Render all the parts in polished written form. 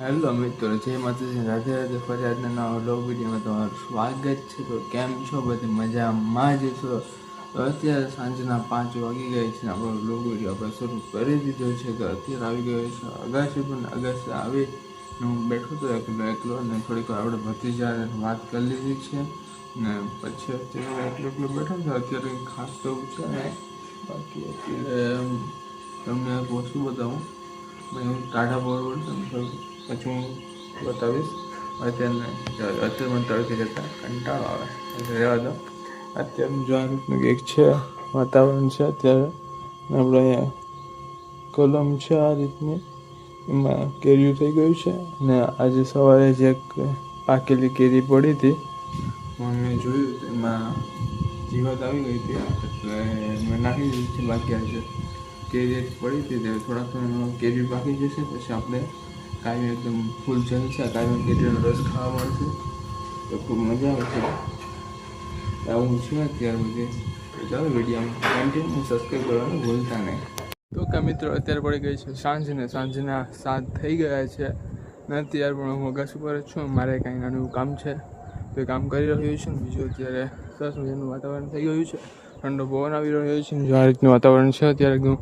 Hello મિત્રો, જય માતાજી, રાધે રાધે. ફરી આજના નવા વ્લોગ વિડીયોમાં તમારું સ્વાગત છે. તો કેમ છો? બધી મજામાં જ છો? તો અત્યારે સાંજના 5 વાગી ગયા છે. આપણો વ્લોગ વિડીયો આપણે શરૂ કરી દીધો છે. તો અત્યારે આવી ગયો છે અગાસી પર. અગાસી આવી હું બેઠો હતો એકલો અને થોડીક વાર આપણે ભત્રીજા વાત કરી લીધી છે ને પછી અત્યારે એકલો બેઠો છે. અત્યારે ખાસ તો એવું છે ને, બાકી અત્યારે તમને શું બતાવું, ટાઢા બોર પછી હું બતાવીશ. અત્યારે મને તડકે જતા કંટાળો આવે એટલે રહેવા દો. અત્યારે જો આ રીતનું કંઈક છે વાતાવરણ છે. અત્યારે આપણે અહીંયા કલમ છે આ રીતની, એમાં કેરીયું થઈ ગયું છે. અને આજે સવારે જે પાકેલી કેરી પડી હતી મેં જોયું એમાં જીવાત આવી ગઈ હતી, એટલે મેં નાખી દીધી છે. બાકી આજે કેરી પડી હતી તે થોડાક સમયમાં કેરી પાકી જશે. પછી આપણે કાયમ એકદમ ફૂલ જલસા, કાયમ કેરીનો રસ ખાવા મળશે તો ખૂબ મજા આવશે. આવું છે અત્યાર સુધી. ચાલો વિડીયોમાં કન્ટિન્યુ સબસ્ક્રાઈબ કરવાનું ભૂલતા નહીં. તો કે મિત્રો, અત્યારે પડી ગઈ છે સાંજના 7 થઈ ગયા છે ને અત્યારે પણ હું અગાસી ઉપર જ છું. મારે કાંઈ નાનું કામ છે તો એ કામ કરી રહ્યું છું. બીજું અત્યારે સરસ મજાનું વાતાવરણ થઈ ગયું છે, ઠંડો પવન આવી રહ્યો છે. જો આ રીતનું વાતાવરણ છે અત્યારે, એકદમ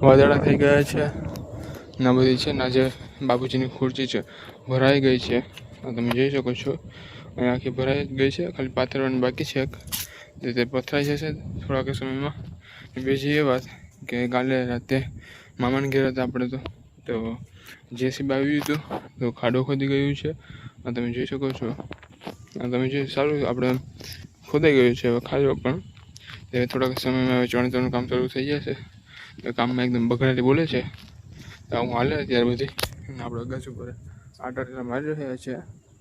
વાદળા થઈ ગયા છે ના બધી છે. ના જે બાપુજીની ખુરશી છે ભરાઈ ગઈ છે, તમે જોઈ શકો છો. અહીં આખી ભરાઈ ગઈ છે, ખાલી પાથરવાની બાકી છે. તે પથરાઈ જશે થોડાક સમયમાં. બીજી એ વાત કે કાલે રાતે મામાને ઘેર હતા આપણે તો જેસીબી આવ્યું હતું તો ખાડો ખોદી ગયું છે. આ તમે જોઈ શકો છો. આ તમે જોઈ સારું આપણે ખોદાઈ ગયું છે. હવે ખાડો પણ તે થોડાક સમયમાં હવે ચણતરનું કામ શરૂ થઈ જશે. કામમાં એકદમ બગડાટી બોલે છે તો હું હાલે અત્યારે બધી. આપણે અગાસી ઉપર આટા મારી રહ્યા છે.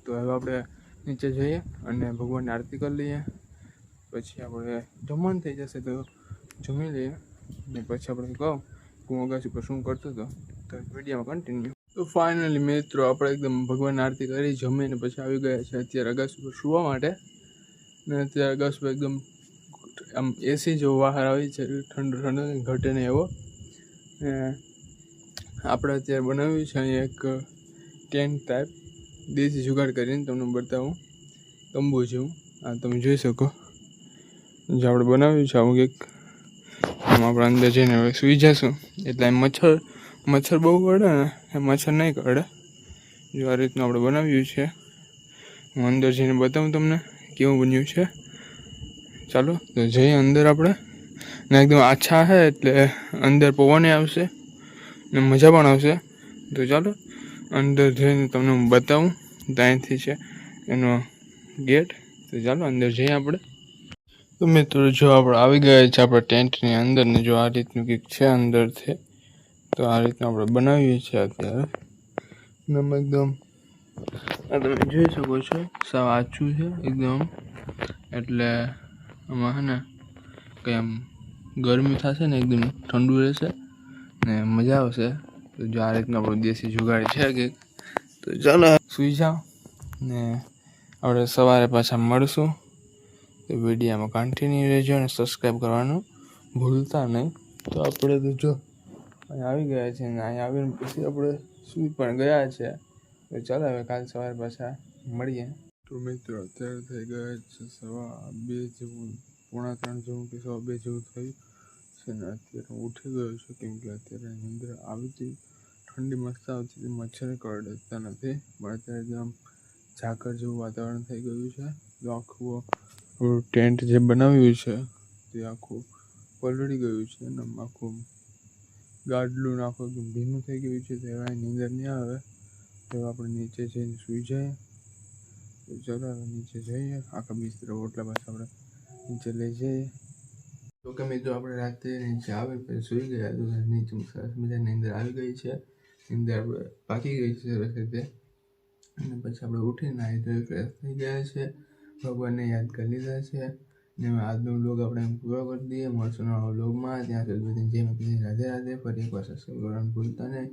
તો હવે આપણે નીચે જઈએ અને ભગવાનની આરતી કરી લઈએ. પછી આપણે જમવાનું થઈ જશે તો જમી લઈએ ને પછી આપણે કહું હું અગાસી પર શું કરતો હતો તો વિડીયોમાં કન્ટિન્યુ. તો ફાઇનલી મિત્રો, આપણે એકદમ ભગવાનની આરતી કરી જમીને પછી આવી ગયા છે અત્યારે અગાસી પર સુવા માટે. ને અત્યારે અગાસી પર એકદમ આમ એસી જેવો બહાર આવી છે, ઠંડો ઘટે નહીં એવો. ને આપણે અત્યારે બનાવ્યું છે અહીંયા એક ટેન્ટ ટાઈપ દેશી જુગાડ કરીને, તમને બતાવું તંબુ જેવું. આ તમે જોઈ શકો. જે આપણે બનાવ્યું છે આવું કંઈક. આમ આપણે અંદર જઈને હવે સૂઈ જશું એટલે મચ્છર બહુ કરડે ને એ મચ્છર નહીં કરડે. જો આ રીતનું આપણે બનાવ્યું છે. હું અંદર જઈને બતાવું તમને કેવું બન્યું છે. ચાલો તો જઈએ અંદર આપણે. ને એકદમ આછા છે એટલે અંદર પવન આવશે ને મજા પણ આવશે. તો ચાલો અંદર જઈને તમને હું બતાવું. ત્યાંથી છે એનો ગેટ. તો ચાલો અંદર જઈએ આપણે. તો મિત્રો, જો આપણે આવી ગયા છે આપણા ટેન્ટની અંદર ને જો આ રીતનું કંઈક છે અંદરથી. તો આ રીતનું આપણે બનાવીએ છીએ અત્યારે. એકદમ આ તમે જોઈ શકો છો, સાવ આછું છે એકદમ. એટલે આમાં છે ને કંઈ આમ ગરમી થશે ને એકદમ ઠંડુ રહેશે ને મજા આવશે. તો જો આ રીતનું આપણું દેશી જુગાડ છે કંઈક. તો ચાલો સૂઈ જાઓ ને આપણે સવારે પાછા મળશું. તો વિડીયોમાં કન્ટિન્યુ રહેજો અને સબસ્ક્રાઈબ કરવાનું ભૂલતા નહીં. તો આપણે તો જો અહીં આવી ગયા છે ને અહીં આવીને પછી આપણે સૂઈ પણ ગયા છે. તો ચાલો હવે કાલ સવારે પાછા મળીએ. તો મિત્રો, અત્યારે થઈ ગયા છે 2:30 જેવું, 2:45 જેવું કે 2:15 જેવું થયું છે ને અત્યારે હું ઉઠી ગયો છું. કેમ કે અત્યારે નીંદર આવી હતી, ઠંડી મસ્ત આવતી હતી, મચ્છર કરડતા નથી. પણ અત્યારે એકદમ ઝાકળ જેવું વાતાવરણ થઈ ગયું છે. તો આખું ટેન્ટ જે બનાવ્યું છે તે આખું પલળી ગયું છે અને આખું ગાડલું આખું એકદમ ભીનું થઈ ગયું છે. તો એવા નીંદર નહીં આવે તો આપણે નીચે જઈને સૂઈ જઈએ. તો ચાલો હવે નીચે જઈએ. આખા બિસ્તરા ઓટલા પાછા આપણે નીચે લઈ જઈએ. તો કે મિત્રો, આપણે રાતે નીચે આવી પછી સૂઈ ગયા. તો નીચે સરસ મજાની નીંદર આવી ગઈ છે. નીંદર આપણે પાકી ગઈ છે સરસ રીતે. અને પછી આપણે ઉઠીને નાહી ધોઈ ફ્રેશ થઈ ગયા છે, ભગવાનને યાદ કરી લીધા છે. ને આજનો વ્લોગ આપણે પૂરો કરી દઈએ. મળશું નવા વ્લોગમાં. ત્યાં સુધી જય માતાજી, રાધે રાધે. ફરી એકવાર સબસ્ક્રાઈબ કરવાનું ભૂલતા નહીં.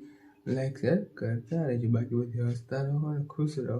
લાઈક શેર કરતા રહેજો. બાકી બધી હસતા રહો અને ખુશ રહો.